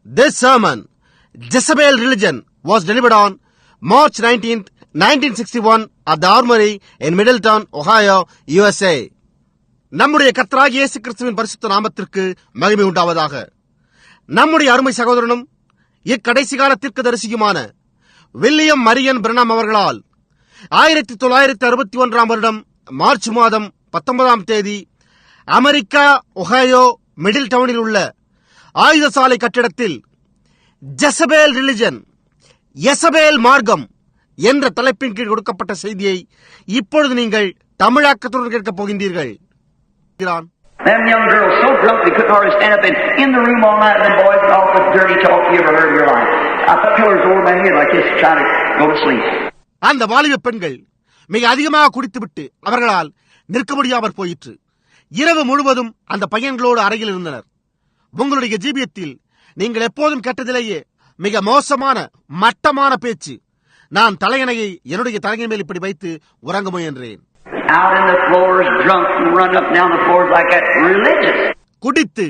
This sermon, Jezebel Religion, was delivered on March 19th, 1961 at the Armory in Middletown, Ohio, U.S.A. நம்முடைய கர்த்தராகிய இயேசு கிறிஸ்துவின் பரிசுத்த நாமத்திற்கு மகிமை உண்டாவதாக. நம்முடைய அருமை சகோதரனும் இக்கடைசி கால தீர்க்கதரிசியுமான வில்லியம் மரியன் பிரணாம் அவர்களால் 1961 வருடம் மார்ச் மாதம் 19ஆம் தேதி அமெரிக்கா, ஒஹாயோ, மிடில் டவுனில் உள்ள ஆயுதசாலை கட்டிடத்தில் ஜெசபேல் ரிலிஜன், யெசபேல் மார்க்கம் என்ற தலைப்பின் கீழ் கொடுக்கப்பட்ட செய்தியை இப்பொழுது நீங்கள் தமிழாக்கத்துடன் கேட்கப் போகின்றீர்கள். Them young girls so drunk they couldn't hardly stand up in the room all night. Them boys and all the dirty talk you ever heard in your life. I put pillars over my head like this, trying to go to sleep. அந்த வாலிப பெண்கள் மிக அதிகமாக குடித்துவிட்டு அவர்களால் நிற்க முடியாமற் போயிற்று. இரவு முழுவதும் அந்த பையன்களோடு அறையில் இருந்தனர். உங்களுடைய ஜீவியத்தில் நீங்கள் எப்போதும் கேட்டதிலேயே மிக மோசமான மட்டமான பேச்சு. நான் தலையணையை என்னுடைய தலையின் மேல் இப்படி வைத்து உறங்க முயன்றேன். Out in the floors, drunk and run up down the floors like that, religious. குடித்து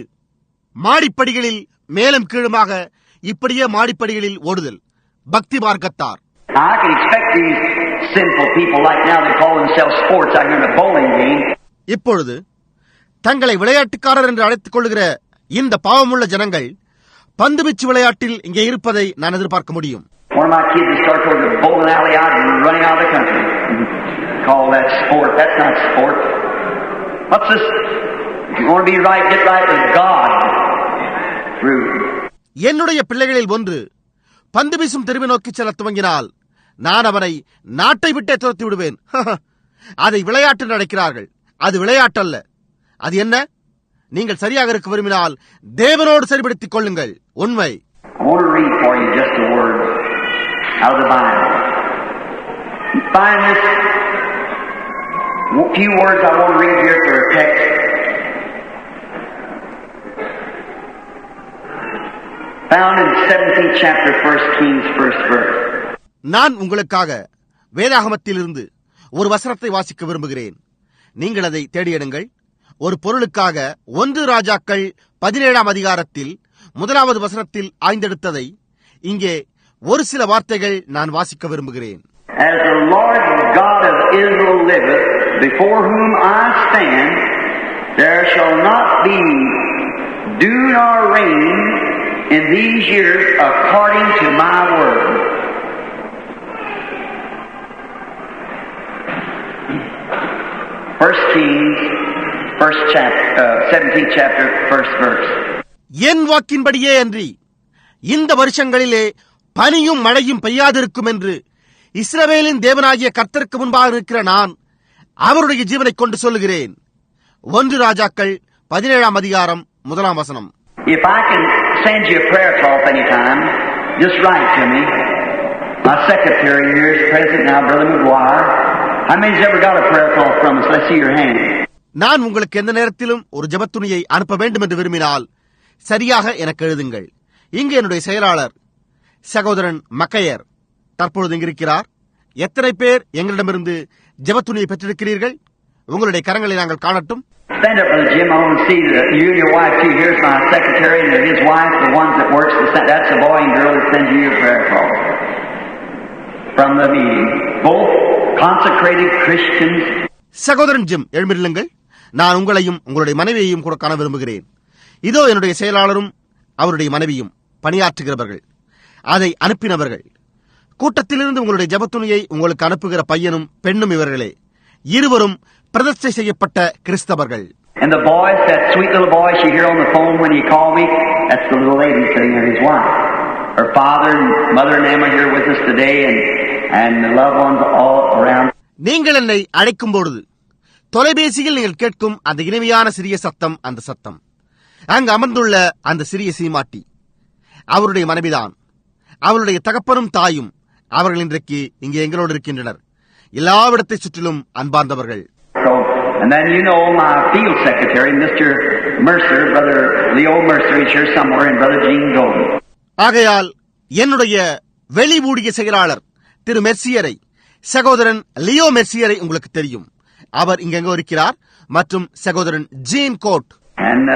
மாடிப்படிகளில் மேலும் கீழுமாக இப்படியே மாடிப்படிகளில் ஓடுதல், பக்தி மார்க்கத்தார். I can expect these sinful people like now they call themselves sports out here in a bowling game. இப்பொழுது தங்களை விளையாட்டுக்காரர் என்று அழைத்துக் கொள்ளுகிற இந்த பாவமுள்ள ஜனங்கள் பந்துவீச்சு விளையாட்டில் இங்கே இருப்பதை நான் எதிர்பார்க்க முடியும். One of my kids will start toward the bowling alley out and running out of the country. Call that sport. That's not sport. What's this? If you want to be right, get right with God. Through. என்னுடைய பிள்ளைகளில் ஒன்று பந்து வீசும் தெருவை நோக்கி செல்ல துவங்கினால் நான் அவனை நாட்டை விட்டே துரத்தி விடுவேன். அதை விளையாட்டு நடக்கிறார்கள். அது விளையாட்டல்ல. அது என்ன? நீங்கள் சரியாக இருக்க விரும்பினால் தேவனோடு சரிபடுத்திக் கொள்ளுங்கள். உண்மை. I want to read for you just a word out of the Bible. You find this few words I want to read here for a text. Found in 17th chapter, 1 Kings, 1st verse. நான் உங்களுக்காக வேதாகமத்திலிருந்து ஒரு வசனத்தை வாசிக்க விரும்புகிறேன். நீங்கள் அதை தேடியெடுங்கள். ஒரு பொருளுக்காக 1 ராஜாக்கள் 17ஆம் அதிகாரத்தில் 1வது வசனத்தில் ஆய்ந்தெடுத்ததை இங்கே ஒரு சில வார்த்தைகள் நான் வாசிக்க விரும்புகிறேன். As the Lord God of Israel liveth, before whom I stand, there shall not be dew nor rain in these years according to my word. First Kings, 17th chapter, 1st verse. என் வாக்கின்படியே அன்றி இந்த வருஷங்களிலே பனியும் மழையும் பெய்யாதிருக்கும் என்று இஸ்ரவேலின் தேவனாகிய கர்த்தருக்கு முன்பாக இருக்கிற நான் அவருடைய ஜீவனை கொண்டு சொல்லுகிறேன். 1 ராஜாக்கள் 17ஆம் அதிகாரம் 1ஆம் வசனம். If I can send you a prayer cloth anytime, just write to me. My secretary here is present now, Brother McGuire. How many's ever got a prayer cloth from us? Let's see your hand. நான் உங்களுக்கு எந்த நேரத்திலும் ஒரு ஜெபத்துணியை அனுப்ப வேண்டும் என்று விரும்பினால் சரியாக எனக்கு எழுதுங்கள். இங்கு என்னுடைய செயலாளர் சகோதரன் மக்கயர் தற்பொழுது இங்கிருக்கிறார். எத்தனை பேர் எங்களிடமிருந்து ஜெபத்துணியை பெற்றிருக்கிறீர்கள்? உங்களுடைய கரங்களை நாங்கள் காணட்டும். Stand up, Brother Jim. I want to see that you and your wife too. Here's my secretary and his wife, the ones that works. That's the boy and girl that sends you your prayer call from the meeting. Both consecrated Christians. சகோதரன் gym, எழுந்திருங்கள். நான் உங்களையும் உங்களுடைய மனைவியையும் கூட காண விரும்புகிறேன். இதோ என்னுடைய செயலாளரும் அவருடைய மனைவியும் பணியாற்றுகிறவர்கள், அதை அனுப்பினவர்கள். கூட்டத்திலிருந்து உங்களுடைய ஜெபத்துணியை உங்களுக்கு அனுப்புகிற பையனும் பெண்ணும் இவர்களே. இருவரும் பிரதிஷ்டை செய்யப்பட்ட கிறிஸ்தவர்கள். And the boys, that sweet little boy she hear on the phone when you call me, that's the little lady sitting there, his wife. Her father and mother and them are here with us today, and the loved ones all around. நீங்கள் என்னை அழைக்கும் பொழுது தொலைபேசியில் நீங்கள் கேட்கும் அந்த இனிமையான சிறிய சத்தம், அந்த சத்தம் அங்கு அமர்ந்துள்ள அந்த சிறிய சீமாட்டி அவருடைய மனைவிதான். அவருடைய தகப்பனும் தாயும் அவர்கள் இன்றைக்கு இங்கே எங்களோடு இருக்கின்றனர். எல்லாவிடத்தை சுற்றிலும் அன்பார்ந்தவர்கள். And then you know my field secretary, Mr. Mercer, Brother Leo Mercer, is here somewhere, and Brother Gene Golden. ஆகையால் என்னுடைய வெளி ஊழிய செயலாளர் திரு மெர்சியரை, சகோதரன் லியோ மெர்சியரை உங்களுக்கு தெரியும். அவர் இங்கெங்கோ இருக்கிறார். மற்றும் சகோதரன் ஜீன் கோட். And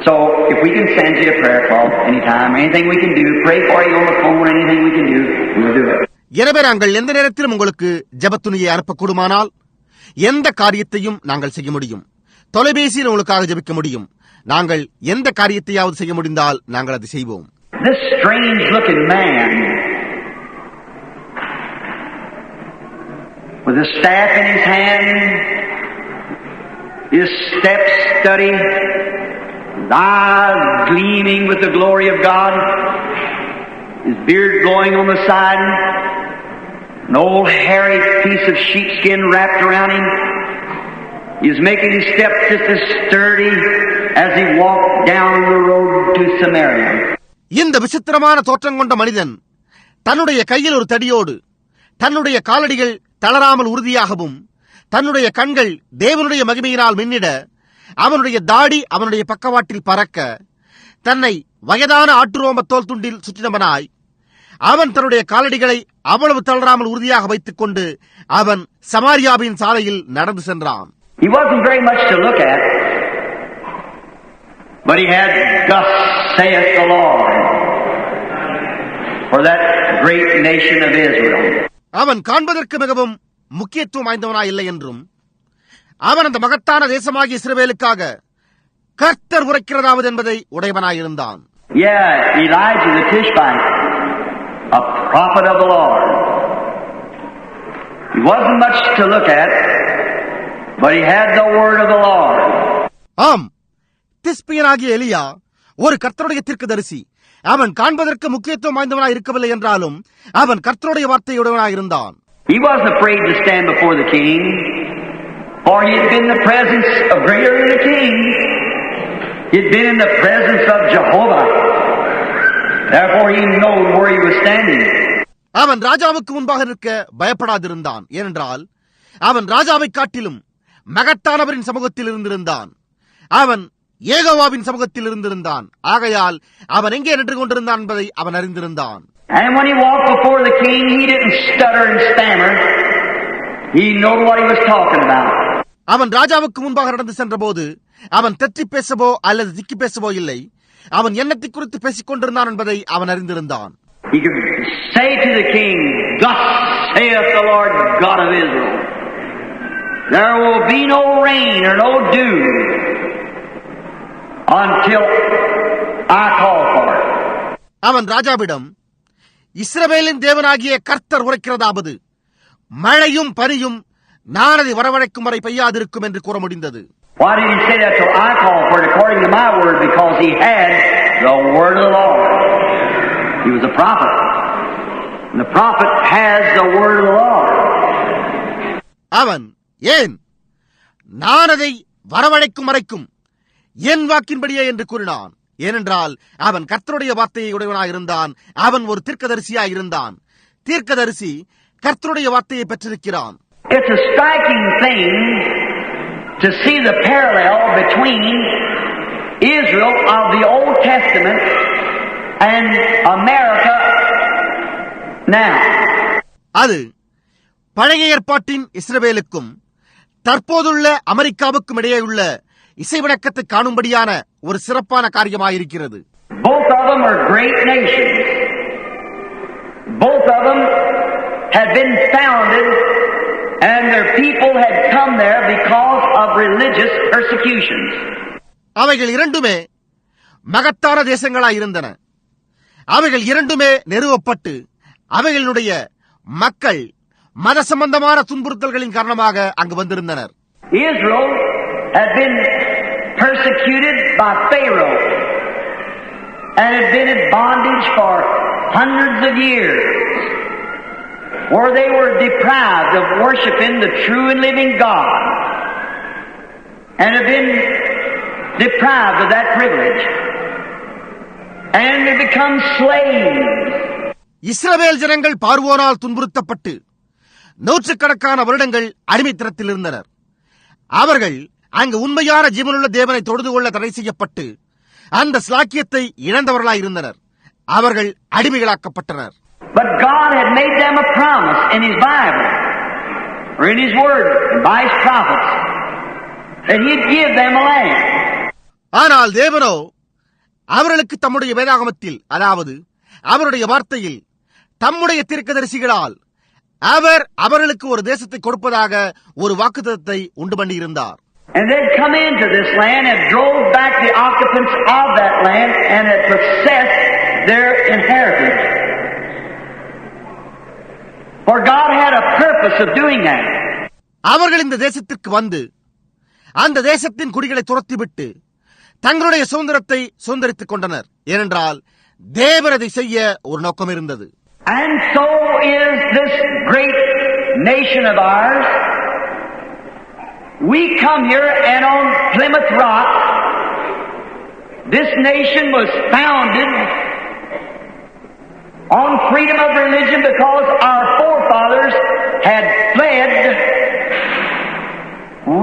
So, if we can send you a prayer call anytime, anything we can do, pray for you on the phone, anything we can do, we'll do it. எனவே நாங்கள் எந்த நேரத்திலும் உங்களுக்கு ஜெபத்துணியை அனுப்பக்கூடுமானால் எந்த காரியத்தையும் நாங்கள் செய்ய முடியும். தொலைபேசியில் உங்களுக்காக ஜெபிக்க முடியும். நாங்கள் எந்த காரியத்தையாவது செய்ய முடிந்தால் நாங்கள் அதை செய்வோம். This strange looking man with a staff in his hand, his steps steady, his eyes gleaming with the glory of God, his beard blowing on the side, an old hairy piece of sheepskin wrapped around him. He was making his steps just as sturdy as he walked down the road to Samaria. இந்த விசித்திரமான தோற்றம் கொண்ட மனிதன் தன்னுடைய கையில் ஒரு தடியோடு, தன்னுடைய காலடிகள் தளராமல் உறுதியாகவும், தன்னுடைய கண்கள் தேவனுடைய மகிமையினால் மின்னிட, அவனுடைய தாடி அவனுடைய பக்கவாட்டில் பறக்க, தன்னை வயதான ஆட்டுரோம தோல் துண்டில் சுற்றினவனாய், அவன் தன்னுடைய காலடிகளை அவ்வளவு தளராமல் உறுதியாக வைத்துக் கொண்டு அவன் சமாரியாவின் சாலையில் நடந்து சென்றான். He wasn't very much to look at, but he had thus saith the Lord for that great nation of Israel. அவன் காண்பதற்கு மிகவும் முக்கியத்துவம் வாய்ந்தவனாய் இல்லை என்றும், அவன் அந்த மகத்தான தேசமாகிய இஸ்ரவேலுக்காக கர்த்தர் உரைக்கிறதாவது என்பதை உடையவனாயிருந்தான். Yeah, Elijah the Tishbite, a prophet of the Lord. He wasn't much to look at, but he had the word of the Lord. ஆம், திஸ்பியனாகிய எலியா ஒரு கர்த்தருடைய தீர்க்கதரிசி. அவன் காண்பதற்கு முக்கியத்துவம் வாய்ந்தவனாய் இருக்கவில்லை என்றாலும் அவன் கர்த்தருடைய வார்த்தையுடையவனாய் இருந்தான். He wasn't afraid to stand before the king, for he had been in the presence of greater than the king. He had been in the presence of Jehovah. Therefore he knew where he was standing. அவன் ராஜாவுக்கு முன்பாக நிற்க பயப்படாதிருந்தான். ஏனென்றால் அவன் ராஜாவை காட்டிலும் மகத்தானவரின் சமூகத்தில் இருந்திருந்தான். அவன் யெகோவாவின் சமூகத்தில் இருந்திருந்தான். ஆகையால் அவன் எங்கே நின்று கொண்டிருந்தான் என்பதை அவன் அறிந்திருந்தான். And when he walked before the king, he didn't stutter and stammer. He knew what he was talking about. அவன் ராஜாவுக்கு முன்பாக நடந்து சென்ற போது அவன் தெற்றி பேசவோ அல்லது திக்கி பேசவோ இல்லை. அவன் என்னத்தை குறித்து பேசிக் கொண்டிருந்தான் என்பதை அவன் அறிந்திருந்தான். He could say to the king, "Thus saith the Lord God of Israel, there will be no rain or no dew until I call for it." அவன் ராஜாவிடம், இஸ்ரவேலின் தேவனாகிய கர்த்தர் உரைக்கிறதாவது, மழையும் பனியும் நான் அதை வரவழைக்கும் வரை பெய்யாதிருக்கும் என்று கூற முடிந்தது. Why did he say that till I call for it according to my word? Because he had the word of the Lord. He was a prophet. And the prophet has the word of the Lord. அவன் ஏன் நான் அதை வரவழைக்கும் வரைக்கும் என் வாக்கின்படியே என்று கூறினான். ஏனென்றால் அவன் கர்த்தருடைய வார்த்தையை உடையவனாயிருந்தான். அவன் ஒரு தீர்க்கதரிசியாயிருந்தான். தீர்க்கதரிசி கர்த்தருடைய வார்த்தையை பெற்றிருக்கிறான். It's a striking thing to see the parallel between Israel of the Old Testament and America now. அது பழைய ஏற்பாட்டின் இஸ்ரவேலுக்கும் தற்போதுள்ள அமெரிக்காவுக்கும் இடையே உள்ள இசைவிளக்கத்தை காணும்படியான ஒரு சிறப்பான காரியமாயிருக்கிறது. Both of them are great nations. Both of them had been founded and their people had come there because of religious persecutions. அவைகள் இரண்டுமே மகத்தான தேசங்களாயிருந்தன. அவைகள் இரண்டுமே நிறுவப்பட்டு அவைகளுடைய மக்கள் மத சம்பந்தமான துன்புறுத்தல்களின் காரணமாக அங்கு வந்திருந்தனர். Israel had been persecuted by Pharaoh and had been in bondage for hundreds of years, where they were deprived of worshiping the true and living God, and had been deprived of that privilege, and they become slaves. இஸ்ரவேல் ஜனங்கள் பார்வோனால் துன்புறுத்தப்பட்டு நூற்றுக்கணக்கான வருடங்கள் அடிமைத்தனத்தில் இருந்தனர். அவர்கள் அங்கு உண்மையான ஜீவனுள்ள தேவனை தொழுது கொள்ள தடை செய்யப்பட்டு அந்த ஸ்லாக்கியத்தை இழந்தவர்களாயிருந்தனர். அவர்கள் அடிமைகளாக்கப்பட்டனர். But God had made them a promise in His Bible, or in His Word, and by His prophets, that He'd give them a land. ஆனால் தேவனோ அவர்களுக்கு தம்முடைய வேதாகமத்தில், அதாவது அவருடைய வார்த்தையில், தம்முடைய தீர்க்கதரிசிகளால் அவர் அவர்களுக்கு ஒரு தேசத்தை கொடுப்பதாக ஒரு வாக்குத்தத்தத்தை உண்டு பண்ணியிருந்தார். And they'd come into this land and drove back the occupants of that land and had possessed their inheritance. For God had a purpose of doing that. அவர்கள் இந்த தேசத்திற்கு வந்து அந்த தேசத்தின் குடிகளை துரத்திவிட்டு தங்களுடைய சுதந்திரத்தை சுதந்திரித்துக் கொண்டனர். ஏனென்றால் தேவன் அதை செய்ய ஒரு நோக்கம் இருந்தது. And so is this great nation of ours. We come here and on Plymouth Rock, this nation was founded on freedom of religion because our forefathers had fled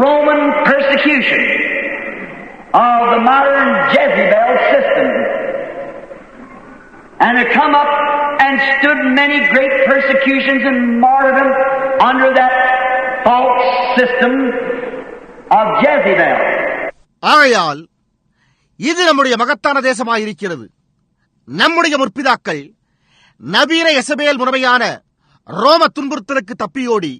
Roman persecution of the modern Jezebel system and had come up and stood many great persecutions and martyrdom under that false system of Jezebel. ஆகையால் இது நம்முடைய மகத்தான தேசமாயிருக்கிறது. நம்முடைய முற்பிதாக்கள் நவீன எசபேல் முறைமையான ரோம துன்புறுத்தலுக்கு தப்பியோடி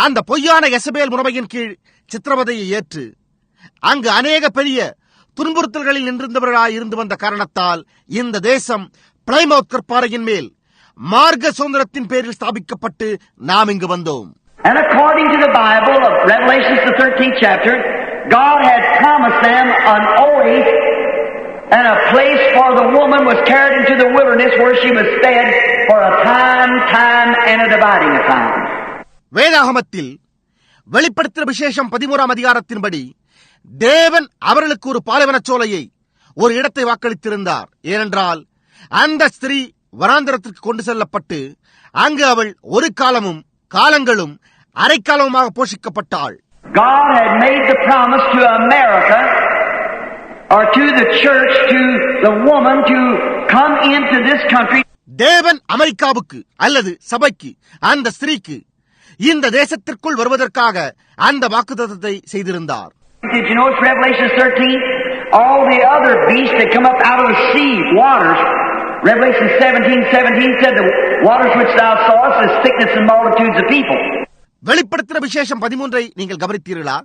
அந்த பொய்யான எசபேல் முறைமையின் கீழ் சித்திரவதையை ஏற்று அங்கு அநேக பெரிய துன்புறுத்தல்களில் நின்றிருந்தவர்களாய் இருந்து வந்த காரணத்தால் இந்த தேசம் பிளைமவுத் கற்பாறையின் மேல் மார்க்க சுதந்திரத்தின் பேரில் ஸ்தாபிக்கப்பட்டு நாம் இங்கு வந்தோம். And according to the Bible of Revelation, the 13th chapter, God had promised them an oath and a place for the woman was carried into the wilderness where she was fed for a time and a dividing of time. வேதாகமத்தில் வெளிப்படுத்தின விசேஷம் 13ஆம் அதிகாரத்தின்படி தேவன் அவர்களுக்கு ஒரு பாலைவனச் சோலையை, ஒரு இடத்தை வாக்களித்திருந்தார். ஏனென்றால் அந்த ஸ்திரீ வனாந்தரத்திற்கு கொண்டு செல்லப்பட்டு அங்கு அவள் ஒரு காலமும் காலங்களும் அரைக்காலமுமாக போஷிக்கப்பட்டாள். God had made the promise to America or to the church, to the woman to come into this country. தேவன் அமெரிக்காவுக்கு அல்லது சபைக்கு, அந்த ஸ்திரீக்கு இந்த தேசத்திற்குள் வருவதற்காக அந்த வாக்குத்தத்தத்தை செய்திருந்தார். Did you notice Revelation 13? All the other beasts that come up out of the sea, waters. Revelation 17:17 said the waters which thou sawest is thickness and multitudes of people. வெளிப்படுத்தின விசேஷம் 13 நீங்கள் கவனித்தீர்களா?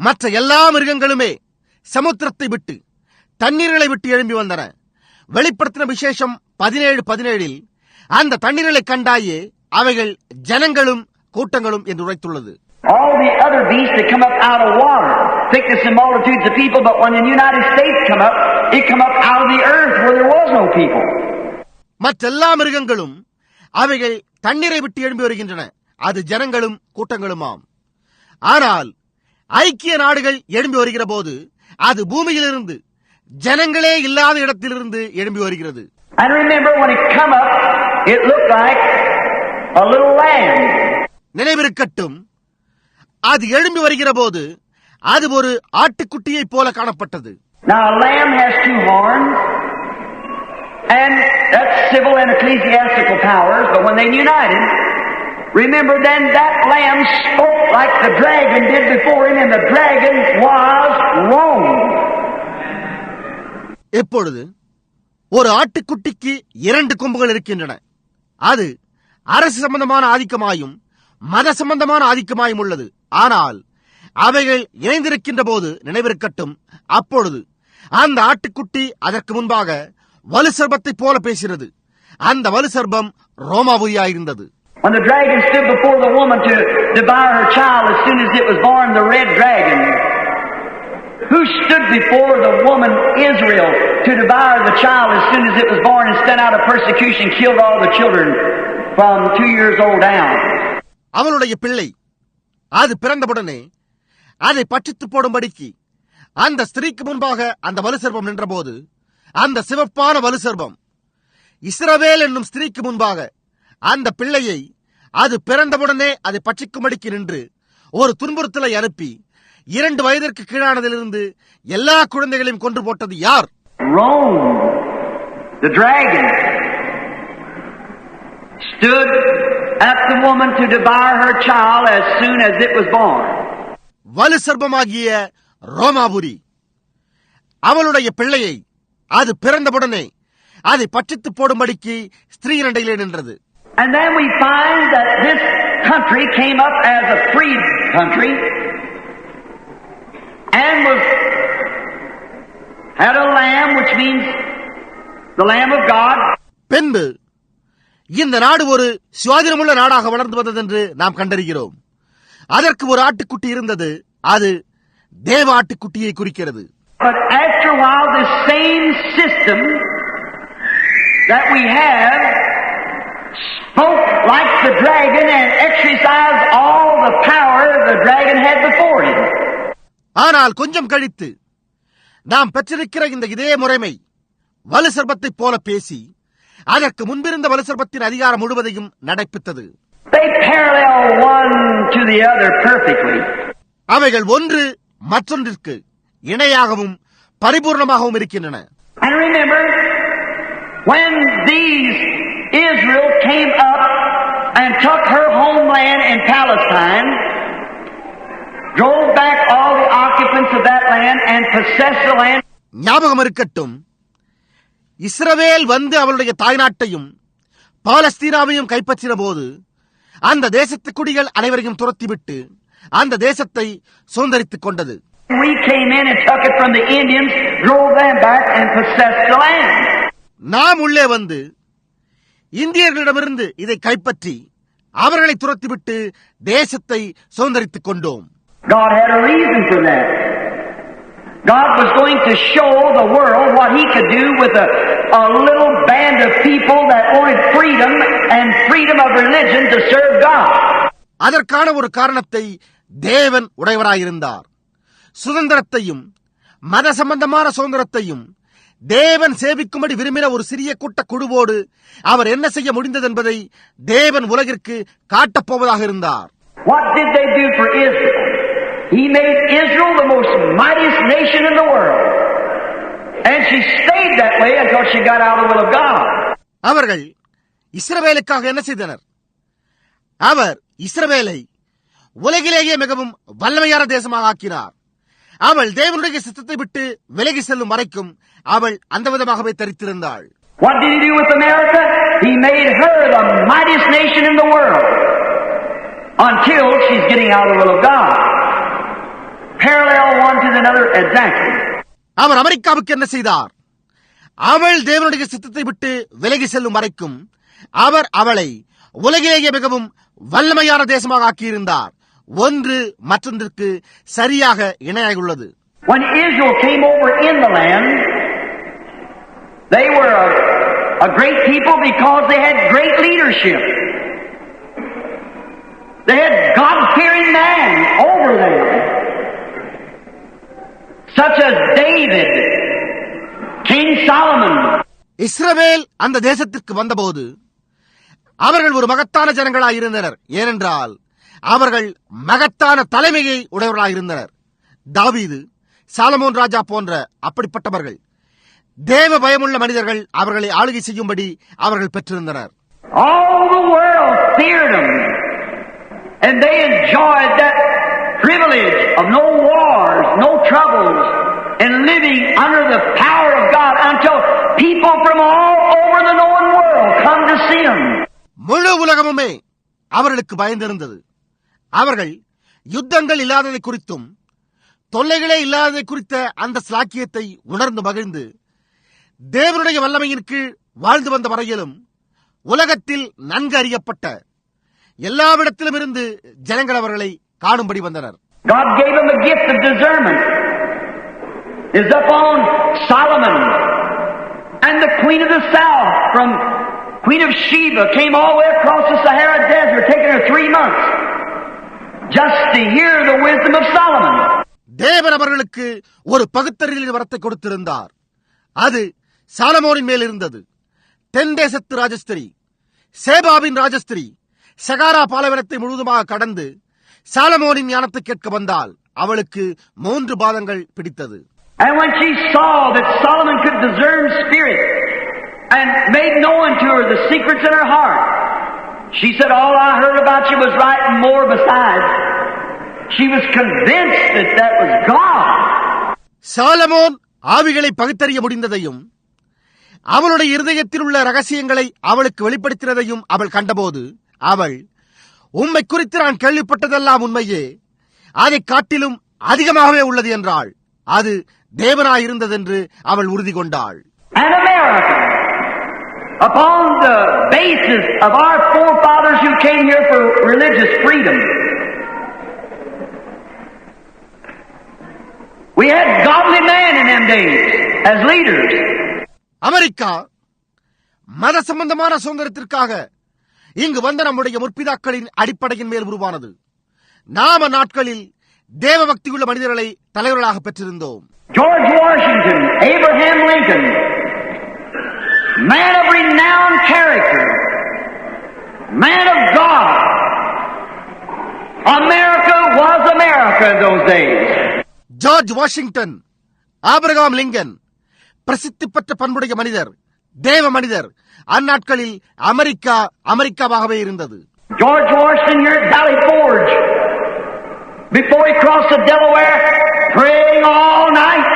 மற்ற எல்லா மிருகங்களுமே சமுத்திரத்தை விட்டு, தண்ணீர்களை விட்டு எழும்பி வந்தன. வெளிப்படுத்தின விசேஷம் 17:17 அந்த தண்ணீர்களை கண்டாயே அவைகள் ஜனங்களும் கூட்டங்களும் என்று உரைத்துள்ளது. All the other beasts that come up out of water, thickness and multitudes of people, but when the United States come up, it come up out of the earth where there was no people. மற்றெல்லா மிருகங்களும் அவைகள் தண்ணீரை விட்டு எழும்பி வருகின்றன, அது ஜனங்களும் கூட்டங்களுமாம். ஆனால் ஐக்கிய நாடுகள் எழும்பி வருகிற போது அது பூமியிலிருந்து, ஜனங்களே இல்லாத இடத்திலிருந்து எழும்பி வருகிறது. And remember, when it come up, it looked like a little lamb. நினைவிருக்கட்டும், அது எழும்பி வருகிற போது அது ஒரு ஆட்டுக்குட்டியை போல காணப்பட்டது. Now a lamb has two horns, and that's civil and ecclesiastical powers, but when they united, remember then that lamb spoke like the dragon did before him, and the dragon was Rome. இப்பொழுது ஒரு ஆட்டுக்குட்டிக்கு 2 கொம்புகள் இருக்கின்றன. அது அரசு சம்பந்தமான ஆதிக்கமாயும் மத சம்பந்தமான ஆதிக்கமாயும் உள்ளது. ஆனால் அவைகள் இணைந்திருக்கின்ற போது நினைவிருக்கட்டும், அப்பொழுது அந்த ஆட்டுக்குட்டி அதற்கு முன்பாக வலு சர்ப்பத்தை போல பேசினது. அந்த வலு சர்ப்பம் ரோமாபுரியாயிருந்தது. When the dragon stood before the woman to devour her child as soon as it was born, the red dragon, who stood before the woman Israel to devour the child as soon as it was born and sent out a persecution, killed all the children from 2 years old down. அவளுடைய பிள்ளை அது பிறந்தவுடனே அதை பட்சித்து போடும்படிக்கு அந்த ஸ்திரீக்கு முன்பாக அந்த வலு சர்ப்பம் நின்றபோது, அந்த சிவப்பான வலு சர்ப்பம் இஸ்ரவேல் என்னும் ஸ்திரீக்கு முன்பாக அந்த பிள்ளையை அது பிறந்தவுடனே அதை பட்சிக்கும்படிக்கு நின்று ஒரு துன்புறுத்தலை அனுப்பி 2 வயதிற்கு கீழானதிலிருந்து எல்லா குழந்தைகளையும் கொன்று போட்டது யார்? Rome, the dragon, stood at the woman to devour her child as soon as it was born. வலு சர்ப்பமாகிய ரோமாபுரி அவளுடைய பிள்ளையை அது பிறந்தவுடனே அதை பட்சித்து போடும்படிக்கு ஸ்திரீரண்டையிலே நின்றது. And then we find that this country came up as a free country and had a lamb, which means the Lamb of God. பின்பு இந்த நாடு ஒரு சுயாதீனமுள்ள நாடாக வளர்ந்து வந்தது என்று நாம் கண்டறிகிறோம். அதற்கு ஒரு ஆட்டுக்குட்டி இருந்தது, அது தேவ ஆட்டுக்குட்டியை குறிக்கிறது. But after a while, this same system that we have spoke like the dragon and exercised all the power the dragon had before him. ஆனால் கொஞ்சம் கழித்து நாம் பெற்றிருக்கிற இந்த இதே முறைமை வலு சர்ப்பத்தை போல பேசி அதற்கு முன்பிருந்த வலு சர்ப்பத்தின் அதிகாரம் முழுவதையும் நடைப்பித்தது. They parallel one to the other perfectly. அவைகள் ஒன்று மற்றொன்றிற்கு இணையாகவும் பரிபூர்ணமாகவும் இருக்கின்றன. And remember, when these Israel came up and took her homeland in Palestine, drove back all the occupants of that land and possessed the land. ஞாபகம் இருக்கட்டும், இஸ்ரவேல் வந்து அவளுடைய தாய்நாட்டையும் பாலஸ்தீனாவையும் கைப்பற்றின போது அந்த தேசத்து குடிகள் அனைவரையும் துரத்திவிட்டு அந்த தேசத்தை சுதந்தரித்துக் கொண்டது. We came in and took it from the Indians, drove them back and possessed the land. நாம் உள்ளே வந்து இந்தியர்களிடமிருந்து இதை கைப்பற்றி அவர்களை துரத்திவிட்டு தேசத்தை சுதந்தரித்துக் கொண்டோம். God had a reason for that. God was going to show the world what He could do with a little band of people that wanted freedom and freedom of religion to serve God. அதற்கான ஒரு காரணத்தை தேவன் உடையவராயிருந்தார். சுதந்திரத்தையும் மத சம்பந்தமான சுதந்திரத்தையும் தேவன் சேவிக்கும்படி விரும்பின ஒரு சிறிய கூட்ட குழுவோடு அவர் என்ன செய்ய முடிந்தது என்பதை தேவன் உலகிற்கு காட்டப்போவதாக இருந்தார். What did they do for Israel? He made Israel the most mightiest nation in the world. And she stayed that way until she got out of the will of God. அவர்கள் இஸ்ரவேலுக்காக என்ன செய்தனர்? அவர் இஸ்ரவேலை உலகிலேயே மிகவும் வல்லமையான தேசமாக ஆக்கினார். அவள் தேவனுடைய சித்தத்தை விட்டு விலகி செல்லும் வரைக்கும் அவள் அந்த விதமாகவே தரித்திருந்தாள். What did He do with America? He made her the mightiest nation in the world until she's getting out of the will of God. Parallel one to another exactly. அவர் அமெரிக்காவுக்கு என்ன செய்தார்? அவள் தேவனுடைய சித்தத்தை விட்டு விலகி செல்லும் வரைக்கும் அவர் அவளை உலகிலேயே மிகவும் வல்லமையான தேசமாக ஆக்கியிருந்தார். ஒன்று மற்றொன்றிற்கு சரியாக இணையாகியுள்ளது. When Israel came over in the land, they were a great people because they had great leadership. They had God-fearing man over them, such as David, King Solomon. இஸ்ரவேல் அந்த தேசத்திற்கு வந்தபோது அவர்கள் ஒரு மகத்தான ஜனங்களாயிருந்தனர். ஏனென்றால் அவர்கள் மகத்தான தலைமையை உடையவர்களாயிருந்தனர். தாவீது, சாலமோன் ராஜா போன்ற அப்படிப்பட்டவர்கள் தேவ பயமுள்ள மனிதர்கள் அவர்களை ஆளுகை செய்யும்படி அவர்கள் பெற்றிருந்தனர். All the world feared them, and they enjoyed that privilege of no wars, no troubles, and living under the power of God until people from all over the known world come to see them. முழு உலகமுமே அவர்களுக்கு பயந்திருந்தது. அவர்கள் யுத்தங்கள் இல்லாததை குறித்தும் தொல்லைகளே இல்லாததை குறித்த அந்த ஸ்லாக்கியத்தை உணர்ந்து மகிழ்ந்து தேவனுடைய வல்லமையின் கீழ் வாழ்ந்து வந்த வரையிலும் உலகத்தில் நன்கு அறியப்பட்ட எல்லாவிடத்திலும் இருந்து ஜனங்கள் அவர்களை காணும்படி வந்தனர். God gave them a gift of discernment. Is upon Solomon, and the Queen of the South from Queen of Sheba came all the way across the Sahara Desert, taking her 3 months just to hear the wisdom of Solomon. தேவன் அவர்களுக்கு ஒரு பகுத்தறிதலின் வரத்தை கொடுத்திருந்தார். அது சாலமோனின் மேல் இருந்தது. தென் தேசத்து ராஜஸ்திரி, சேபாவின் ராஜஸ்திரி சகாரா பாலைவனத்தை முழுவதுமாக கடந்து சாலமோனின் ஞானத்தை கேட்க வந்தால் அவளுக்கு 3 பாதங்கள் பிடித்தது. And when she saw that Solomon could discern spirit and made known to her the secrets in her heart, she said, all I heard about you was right and more besides. She was convinced that that was God. Solomon ஆவிகளை பகுத்தறிய முடிந்ததையும் அவளுடைய இருதயத்தில் உள்ள ரகசியங்களை அவளுக்கு வெளிப்படுத்தினதையும் அவள் கண்டபோது அவள், உம்மை குறித்து நான் கேள்விப்பட்டதெல்லாம் உண்மையே, அதை காட்டிலும் அதிகமாகவே உள்ளது என்றாள். அது தேவனாயிருந்ததென்று அவள் உறுதி கொண்டாள். An American, upon the basis of our forefathers who came here for religious freedom, we had godly men in them days as leaders. America மத சம்பந்தமான சுதந்திரத்திற்காக இங்கு வந்த நம்முடைய முற்பிதாக்களின் அடிப்படையின் மேல் உருவானது. நாம நாட்களில் தேவ பக்தியுள்ள மனிதர்களை தலைவர்களாக பெற்றிருந்தோம். George Washington, Abraham Lincoln, man of renowned character, man of God. America was America in those days. George Washington, Abraham Lincoln, பிரசித்தி பெற்ற பண்புடைய மனிதர், தேவ மனிதர். அந்நாட்களில் அமெரிக்கா அமெரிக்காவாகவே இருந்தது. George Washington here at Valley Forge, before he crossed the Delaware, praying all night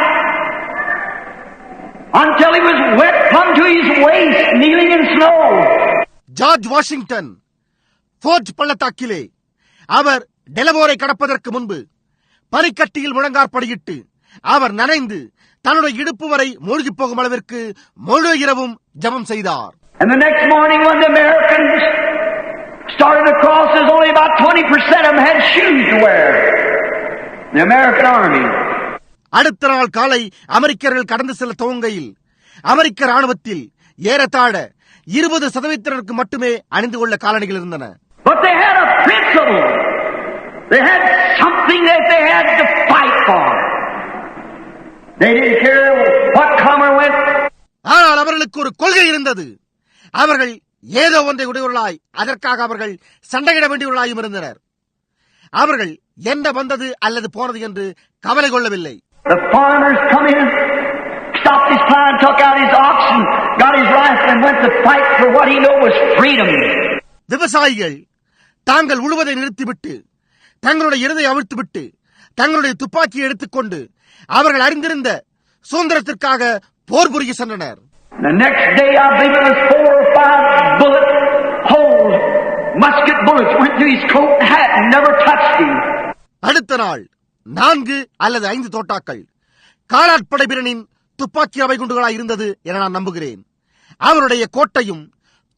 until he was wet plumb to his waist, kneeling in snow. George Washington forge பள்ளத்தாக்கிலே அவர் டெலவோரை கடப்பதற்கு முன்பு பனிக்கட்டியில் முழங்காற்படியிட்டு அவர் நனைந்து தன்னுடைய இடுப்பு வரை மூழ்கி போகும் அளவிற்கு முழு இரவும் ஜெபம் செய்தார். And the next morning when the Americans started to cross, there's only about 20% of them had shoes to wear. The American Army. அடுத்த நாள் காலை அமெரிக்கர்கள் கடந்து செல்ல துவங்கையில் அமெரிக்க ராணுவத்தில் ஏறத்தாழ 20% மட்டுமே அணிந்து கொள்ள காலணிகள் இருந்தன. But they had a principle. They had something that they had to fight for. They didn't care what come or went. ஆனால் அவர்களுக்கு ஒரு கொள்கை இருந்தது. அவர்கள் ஏதோ ஒன்றை உடையவர்களாய் அதற்காக அவர்கள் சண்டையிட வேண்டியவர்களாயும் இருந்தனர். அவர்கள் என்ன வந்தது அல்லது போனது என்று கவலை கொள்ளவில்லை. The farmers come in, stopped his plow and took out his oxen, got his rifle and went to fight for what he knew was freedom. விவசாயிகள் தாங்கள் உழுவதை நிறுத்திவிட்டு தங்களுடைய இருதை அவிழ்த்துவிட்டு தங்களுடைய துப்பாக்கியை எடுத்துக்கொண்டு அவர்கள் அறிந்திருந்த சுதந்திரத்திற்காக போர் புரிய சென்றனர். The next day, I believe it was 4 or 5 bullet holes, musket bullets went through his coat and hat and never touched him. அடுத்த நாள் 4 அல்லது 5 தோட்டாக்கள் காலாட்படை வீரனின் துப்பாக்கி அவை குண்டுகளாய் இருந்தது என நான் நம்புகிறேன். அவருடைய கோட்டையும்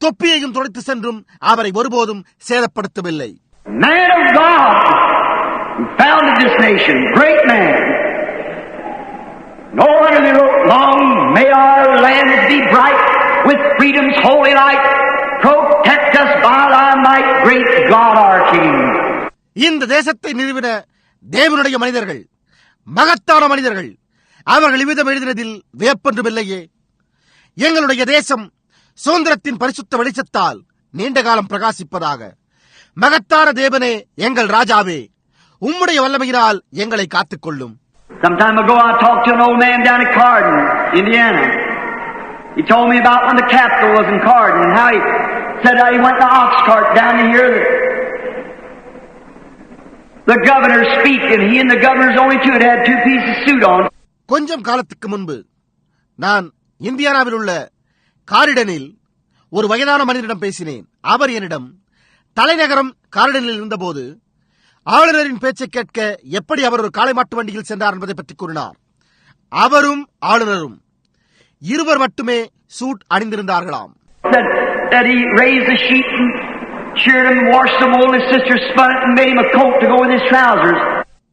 தொப்பியையும் துடைத்து சென்றும் அவரை ஒருபோதும் சேதப்படுத்தவில்லை. Man of God, who founded this nation, great man. No wonder they wrote, long may our lands be bright with freedom's holy light. Protect us by thy might, great God our King. இந்த தேசத்தை நிறுவின தேவனுடைய மனிதர்கள், மகத்தான மனிதர்கள். அவர்கள் இவ்விதம் எழுதினதில் வியப்பொன்றுமில்லையே. எங்களுடைய தேசம் சுதந்திரத்தின் பரிசுத்த வெளிச்சத்தால் நீண்ட காலம் பிரகாசிப்பதாக. மகத்தான தேவனே, எங்கள் ராஜாவே, உம்முடைய வல்லமையினால் எங்களை காத்துக்கொள்ளும். Some time ago I talked to an old man down in Cardin, Indiana. He told me about when the Capitol was in Cardin and how he said how he went in the ox cart down to hear the governor speak, and he and the governor's only two had 2 pieces of suit on. கொஞ்சம் காலத்துக்கு முன்பு நான் இந்தியானாவில் உள்ள காரிடனில் ஒரு வயதான மனிதனிடம் பேசினேன். அவர் என்னிடம் தலைநகரம் காரிடனில் இருந்தபோது ஆளுநரின் பேச்சை கேட்க எப்படி அவர் ஒரு காளை மாட்டு வண்டியில் சென்றார் என்பதை பற்றி கூறினார். அவரும் ஆளுநரும் இருவர் மட்டுமே suit அணிந்திருந்தார்களாம். That he raised the sheep and sheared them and washed them all. His sister spun it and made him a coat to go with his trousers.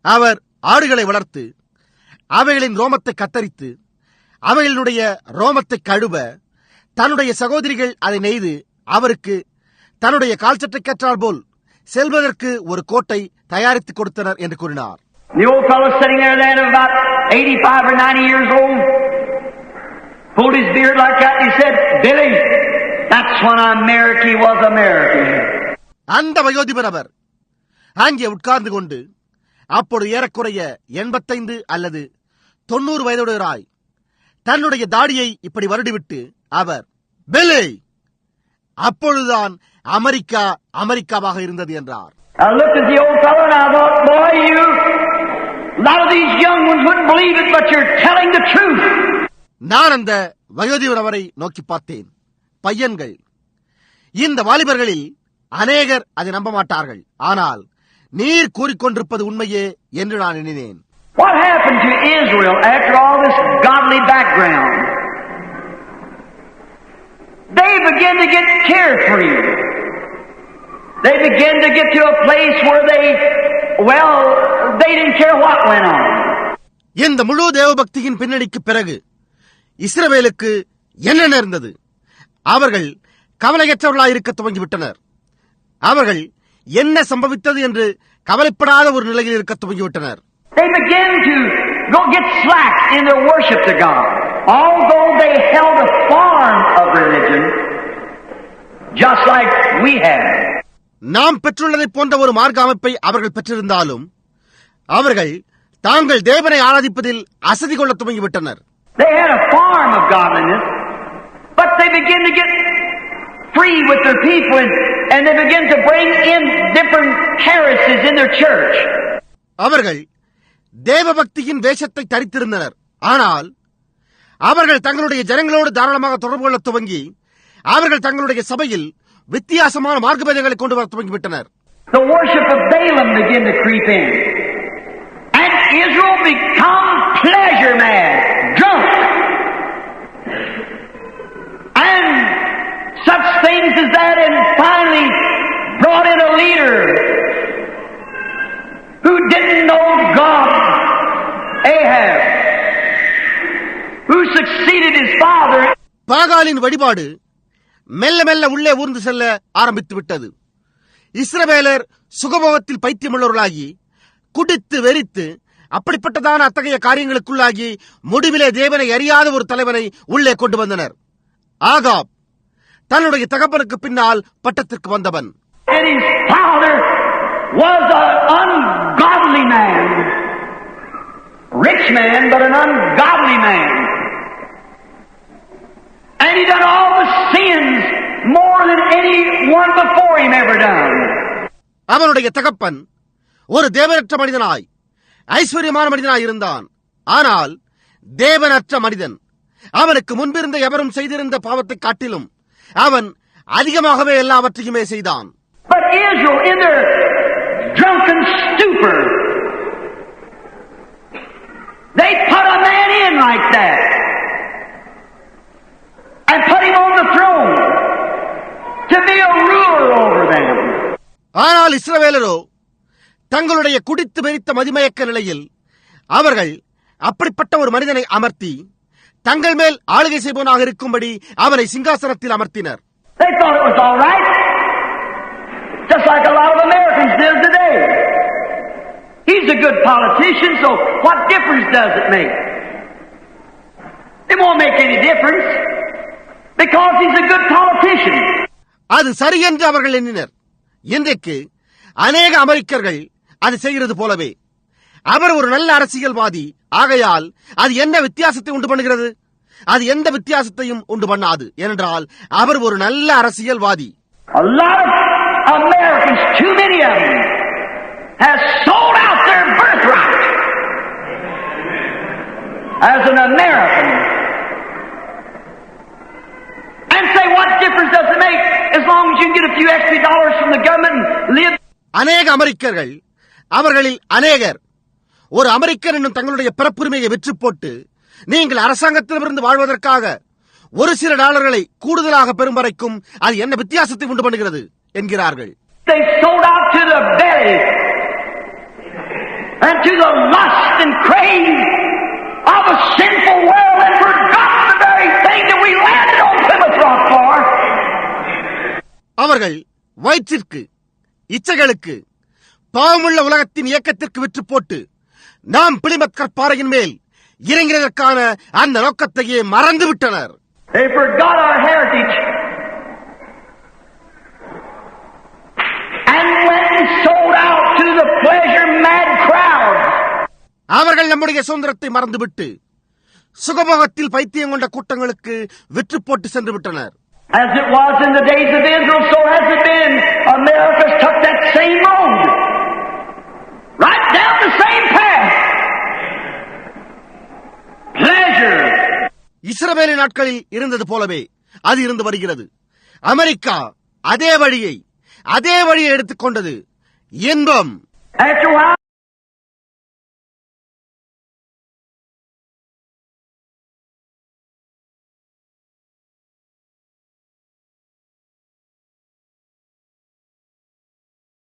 அவர் ஆடுகளை வளர்த்து அவைகளின் ரோமத்தை கத்தரித்து அவைகளினுடைய ரோமத்தை கழுவ தன்னுடைய சகோதரிகள் அதை நெய்து அவருக்கு தன்னுடைய கால்சட்டை கற்றால் போல் செல்வதற்கு ஒரு கோட்டை தயாரித்துக் கொடுத்தனர் என்று கூறினார். The old fellow sitting there then about 85 or 90 years old pulled his beard like that and he said, Billy, that's when America was America. அந்த வயோதிபர் அவர் அங்கே உட்கார்ந்து கொண்டு அப்போது ஏறக்குறைய 85 அல்லது 90 வயதுடையவராய் தன்னுடைய தாடியை இப்படி வருடிவிட்டு அவர், பில்லி, அப்பொழுதுதான் அமெரிக்கா அமெரிக்காவாக இருந்தது என்றார். I looked at the old fellow and I thought, boy, A lot of these young ones wouldn't believe it, but you're telling the truth. நான் அந்த வயோதிபரவரை நோக்கி பார்த்தேன். பையன்கள், இந்த வாலிபர்களில் அநேகர் அதை நம்ப மாட்டார்கள். ஆனால் நீர் கூறிக்கொண்டிருப்பது உண்மையே என்று நான் எண்ணினேன். What happened to Israel after all this godly background? They began to get carefree. They began to get to a place where they didn't care what went on. இந்த முழு தேவபக்தியின் பின்னணிக்கு பிறகு இஸ்ரவேலுக்கு என்ன நேர்ந்தது? அவர்கள் கவலையற்றவர்களாய் இருக்க துவங்கிவிட்டனர். அவர்கள் என்ன சம்பவித்தது என்று கவலைப்படாத ஒரு நிலையில் இருக்க துவங்கிவிட்டனர். They began to get slack in their worship to God, although they held a form of religion, just like we have. நாம் பெற்றுள்ளதை போன்ற ஒரு மார்க்க அமைப்பை அவர்கள் பெற்றிருந்தாலும் அவர்கள் தாங்கள் தேவனை ஆராதிப்பதில் அசதி கொள்ள துவங்கிவிட்டனர். They had a form of godliness, but they began to get free with their people, and they began to bring in different heresies in their church. அவர்கள் தேவபக்தியின் வேஷத்தை தரித்திருந்தனர். ஆனால் அவர்கள் தங்களுடைய ஜனங்களோடு தாராளமாக தொடர்பு கொள்ள துவங்கி அவர்கள் தங்களுடைய சபையில் வித்தியாசமான மார்க்கபேதங்களை கொண்டு வர துவங்கிவிட்டனர். The worship of Balaam began to creep in, and Israel become pleasure mad, drunk, and such things as that, and finally brought in a leader who didn't know God, Ahab, who succeeded his father. பாகாலின் வழிபாடு மெல்ல மெல்ல உள்ளே ஊர்ந்து செல்ல ஆரம்பித்து விட்டது. இஸ்ரவேலர் சுகபோகத்தில் பைத்தியமுள்ளவர்களாகி குடித்து வெறித்து அப்படிப்பட்டதான அத்தகைய காரியங்களுக்குள்ளாகி முடிவிலே தேவனை அறியாத ஒரு தலைவனை உள்ளே கொண்டு வந்தனர். ஆகாப் தன்னுடைய தகப்பனுக்கு பின்னால் பட்டத்திற்கு வந்தவன். And his father was an ungodly man, rich man, but an ungodly man. And he done all the sins more than anyone before him ever done. அவனுடைய தகப்பன் ஒரு தேவனற்ற மனிதனாய் ஐஸ்வர்யமான மனிதனாய் இருந்தான். ஆனால் தேவனற்ற மனிதன். அவனுக்கு முன்பிருந்த எவரும் செய்திருந்த பாவத்தை காட்டிலும் அவன் அதிகமாகவே எல்லாவற்றையுமே செய்தான். But Israel, in their drunken stupor, they put a man in like that and put him on the throne to be a ruler over them. ஆனால் இஸ்ரவேலரோ தங்களுடைய குடித்து வெறித்த மதிமயக்க நிலையில் அவர்கள் அப்படிப்பட்ட ஒரு மனிதனை அமர்த்தி தங்கள் மேல் ஆளுகை செய்பவனாக இருக்கும்படி அவனை சிங்காசனத்தில் அமர்த்தினர். They thought it was all right, just like a lot of Americans do today. He's a good politician, so what difference does it make? It won't make any difference because he's a good politician. அது சரி என்று அவர்கள் எண்ணினர். இன்றைக்கு அநேக அமெரிக்கர்கள் அது செய்கிறது போலவே அவர் ஒரு நல்ல அரசியல்வாதி, ஆகையால் அது என்ன வித்தியாசத்தை உண்டு பண்ணுகிறது? அது எந்த வித்தியாசத்தையும் உண்டு பண்ணாது, ஏனென்றால் அவர் ஒரு நல்ல அரசியல்வாதி. A lot of Americans, too many of them, have sold out their birthright as an American and say, what difference does it make as long as you can get a few extra dollars from the government and live? அநேக அமெரிக்கர்கள், அவர்களில் அநேகர் ஒரு அமெரிக்கர் என்னும் தங்களுடைய பிறப்புரிமையை விற்று போட்டு நீங்கள் அரசாங்கத்திலிருந்து வாழ்வதற்காக ஒரு சில டாலர்களை கூடுதலாக பெறும் வரைக்கும் அது என்ன வித்தியாசத்தை உண்டு பண்ணுகிறது என்கிறார்கள். They sold out to the belly and to the lust and crave of a sinful world and forgot the very thing that we landed on Plymouth Rock for. அவர்கள் வயிற்றிற்கு, இச்சைகளுக்கு, பாவமுள்ள உலகத்தின் இயக்கத்திற்கு விற்று போட்டு நாம் பிளிமத் கற்பாறையின் மேல் இறங்கினதற்கான அந்த நோக்கத்தையே மறந்து விட்டனர். They forgot our heritage and went and sold out to the pleasure mad crowd. அவர்கள் நம்முடைய சுதந்திரத்தை மறந்துவிட்டு சுகபோகத்தில் பைத்தியம் கொண்ட கூட்டங்களுக்கு விற்று போட்டு சென்று விட்டனர். As it was in the days of Israel, so has it been. America's took that same road, right down the same path. இஸ்ரவேலின் நாட்களில் இருந்தது போலவே அது இருந்து வருகிறது. அமெரிக்கா அதே வழியை எடுத்துக்கொண்டது. இன்பம்.